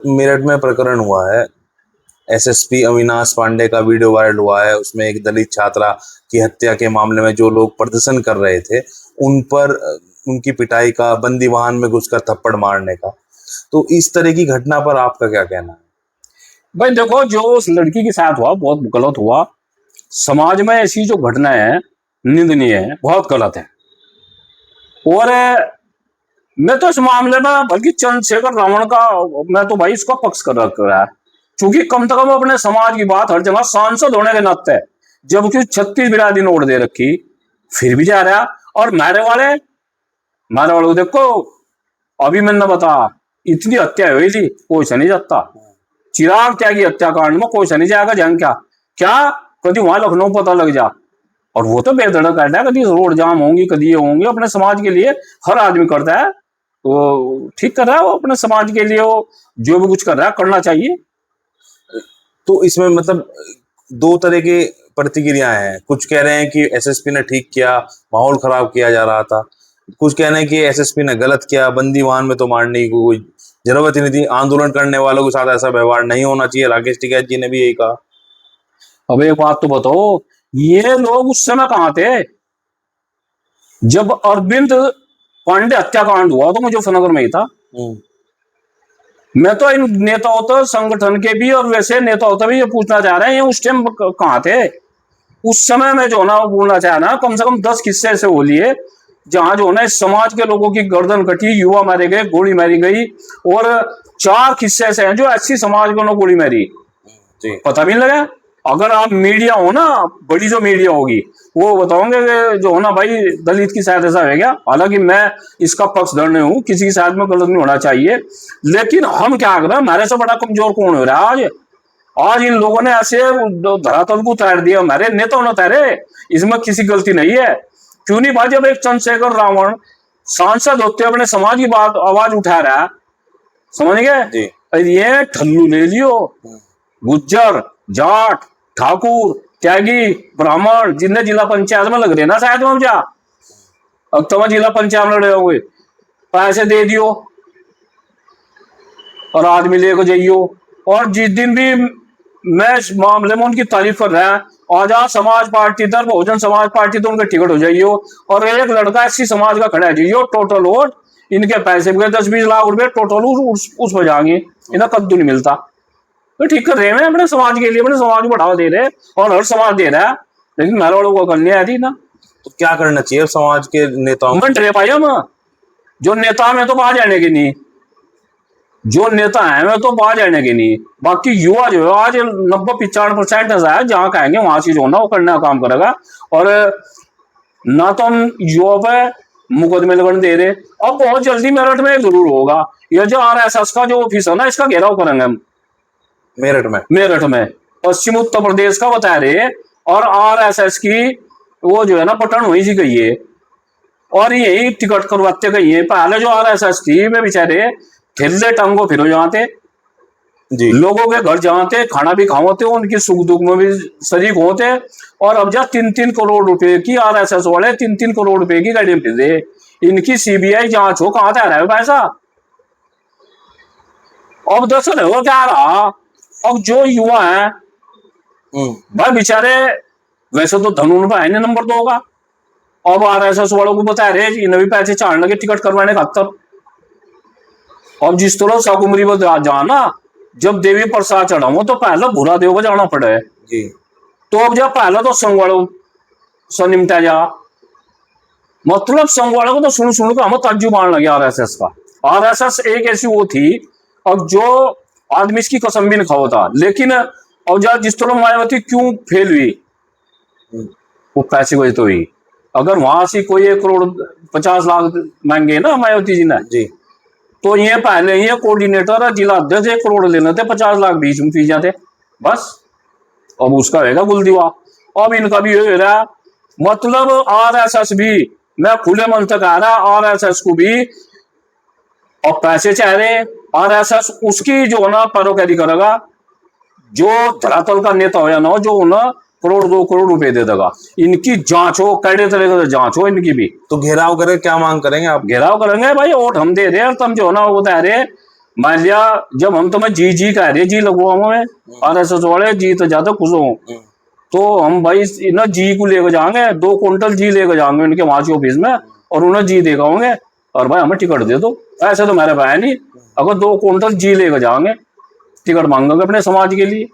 मेरठ में प्रकरण हुआ है, एसएसपी अविनाश पांडे का वीडियो वायरल हुआ है। उसमें एक दलित छात्रा की हत्या के मामले में जो लोग प्रदर्शन कर रहे थे उन पर उनकी पिटाई का, बंदी वाहन में घुसकर थप्पड़ मारने का। तो इस तरह की घटना पर आपका क्या कहना है? भाई देखो, जो उस लड़की के साथ हुआ बहुत गलत हुआ। समाज में ऐसी जो घटनाएं हैं निंदनीय है, बहुत गलत है। और मैं तो इस मामले में बल्कि चंद्रशेखर रावण का, मैं तो भाई इसका पक्ष कर रहा है, क्योंकि कम से कम अपने समाज की बात हर जगह सांसद होने के नाते, जबकि 36 बिरादी नोट दे रखी, फिर भी जा रहा। और मारे वाले को देखो, अभी मैंने बता, इतनी हत्या हुई थी, कोई से नहीं जाता। चिराग त्यागी हत्याकांड में कोई से नहीं जाएगा, जान क्या क्या कभी वहां लखनऊ पता लग जा। और वो तो बेधड़क करता है, कभी रोड जाम होंगी, कभी ये होंगे, अपने समाज के लिए हर आदमी करता है। वो ठीक कर रहा है, वो अपने समाज के लिए वो जो भी कुछ कर रहा है करना चाहिए। तो इसमें मतलब दो तरह के प्रतिक्रियाएं हैं। कुछ कह रहे हैं कि एसएसपी ने ठीक किया, माहौल खराब किया जा रहा था। कुछ कह रहे हैं कि एसएसपी ने गलत किया, बंदी वाहन में तो मारने की कोई जरूरत ही नहीं थी, आंदोलन करने वालों के साथ ऐसा व्यवहार नहीं होना चाहिए। राकेश टिकैत जी ने भी यही कहा। अब एक बात तो बताओ, ये लोग उस समय कहाँ थे जब अरविंद पांडे हत्याकांड हुआ? तो मुजफ्फरनगर में ही था। मैं तो इन नेताओं तो संगठन के भी और वैसे नेताओं तो भी ये पूछना चाह रहे हैं, ये उस टाइम कहाँ थे? उस समय में जो ना बोलना चाह रहा, कम से कम 10 किस्से ऐसे हो लिए जहां जो ना इस समाज के लोगों की गर्दन कटी, युवा मारे गए, गोली मारी गई। और 4 किस्से ऐसे हैं जो ऐसी समाज को ना गोली मारी, पता भी नहीं लगा। अगर आप मीडिया हो ना, बड़ी जो मीडिया होगी, वो बताओगे कि जो है ना भाई दलित की शायद ऐसा हो गया। हालांकि मैं इसका पक्षधर नहीं हूं, किसी के साथ में गलत नहीं होना चाहिए, लेकिन हम क्या कर रहे हैं, हमारे से बड़ा कमजोर कौन हो रहा है आज? आज इन लोगों ने ऐसे धरातल को उतार दिया, हमारे नेताओं ने उतारे, इसमें किसी गलती नहीं है। क्यों नहीं भाई? जब एक चंद्रशेखर रावण सांसद होते अपने समाज की बात आवाज उठा रहा है, समझ गए? ये ठल्लू ले लियो, गुज्जर, जाट, ठाकुर, त्यागी, ब्राह्मण, जिन्हें जिला पंचायत में लग रहे ना, शायद हम जा अब तो जिला पंचायत में लड़े हुए, पैसे दे दियो और आदमी लेकर जाइयो। और जिस दिन भी मैं इस मामले में उनकी तारीफ कर रहा है, आजाद समाज पार्टी इधर, बहुजन समाज पार्टी तो उनके टिकट हो जाइयो, और एक लड़का एससी समाज का खड़ा जाइयो, टोटल वोट इनके पैसे 10-20 लाख रुपए टोटल उस पर जाएंगे, इन्हें कद्दू नहीं मिलता। तो ठीक कर रहे हैं अपने समाज के लिए, अपने समाज को बढ़ावा दे रहे हैं, और हर समाज दे रहा है, लेकिन मेरे वालों को करनी आती ना। तो क्या करना चाहिए समाज के नेताओं को? डरे पाई हम, जो नेता में तो बाहर जाने की नहीं, जो नेता है मैं तो बाहर जाने की नहीं। बाकी युवा जो है आज 90-95% ऐसा है, जहां कहेंगे वहां चीज होना, वो करने का काम करेगा। और ना तो हम युवा पे मुकदमे लगने दे रहे। अब बहुत जल्दी मेरठ में जरूर होगा, ये जो RSS का जो ऑफिस है ना, इसका घेराव करेंगे हम मेरठ में पश्चिम उत्तर प्रदेश का बता रहे। और RSS की वो जो है ना पटन हुई सी गई है, और यही टिकट करवाते गई है। पहले जो RSS थी वे बेचारे ठेले टंगो फिरो जाते जी, लोगों के घर जाते, खाना भी खाते, उनकी सुख दुख में भी शरीक होते। और अब जा 3-3 करोड़ रुपए की RSS वाले 3-3 करोड़ रुपए की गाड़ी में फिर इनकी CBI जांच हो, कहां से आ रहा है पैसा? अब दरअसल हो क्या रहा, अब जो युवा है भाई बेचारे, वैसे तो धनुन पर है नंबर 2 होगा, अब RSS वालों को बता रहे इन्हें भी पैसे चाड़ने के टिकट करवाने खातर। अब जिस तरह साकुमरी पर जाना, जब देवी प्रसाद चढ़ाओ तो पहले भूरा देव को जाना पड़े जी। तो अब जब पहले तो संग वालों से निमटा जा, मतलब संग वालों को तो सुन कर हमें तज्जुब आने लगे RSS का। RSS एक ऐसी वो थी, अब जो आदमी इसकी कसम भी नहीं खाओ था। लेकिन अब जब जिस तरह मायावती क्यों फेल हुई, वो पैसे वजह तो हुई। अगर वहां से कोई 1 करोड़ 50 लाख मांगे ना मायावती जी ने जी, तो ये पहले ये कोऑर्डिनेटर और जिला अध्यक्ष 1 करोड़ लेने थे, 50 लाख बीच में पी जाते बस। अब उसका होगा गुलदीवा। अब इनका भी हो रहा, मतलब RSS भी, मैं खुले मन तक आ रहा, RSS को भी अब पैसे चाह रहे। RSS उसकी जो ना पैरोकारी करेगा, जो धरातल का नेता हो या ना हो, जो ना 1-2 करोड़ रुपए दे देगा। इनकी जांच हो, कड़े तरह से जांच हो इनकी भी। तो घेराव करें, क्या मांग करेंगे आप? घेराव करेंगे भाई, वोट हम दे रहे हैं, तुम जो ना वो बता रहे मान लिया जब हम तुम्हें जी जी कह रहे जी लगवाओ हमें RSS वाले जी तो ज्यादा खुश हो, तो हम भाई ना जी को लेकर जाएंगे, 2 क्विंटल जी लेकर जाएंगे उनके वहां के ऑफिस में और उन्हें जी देगाओगे और भाई हमें टिकट दे दो। ऐसे तो मेरे भाई नहीं, अगर 2 क्विंटल जी लेकर जाएंगे टिकट मांगोगे अपने समाज के लिए।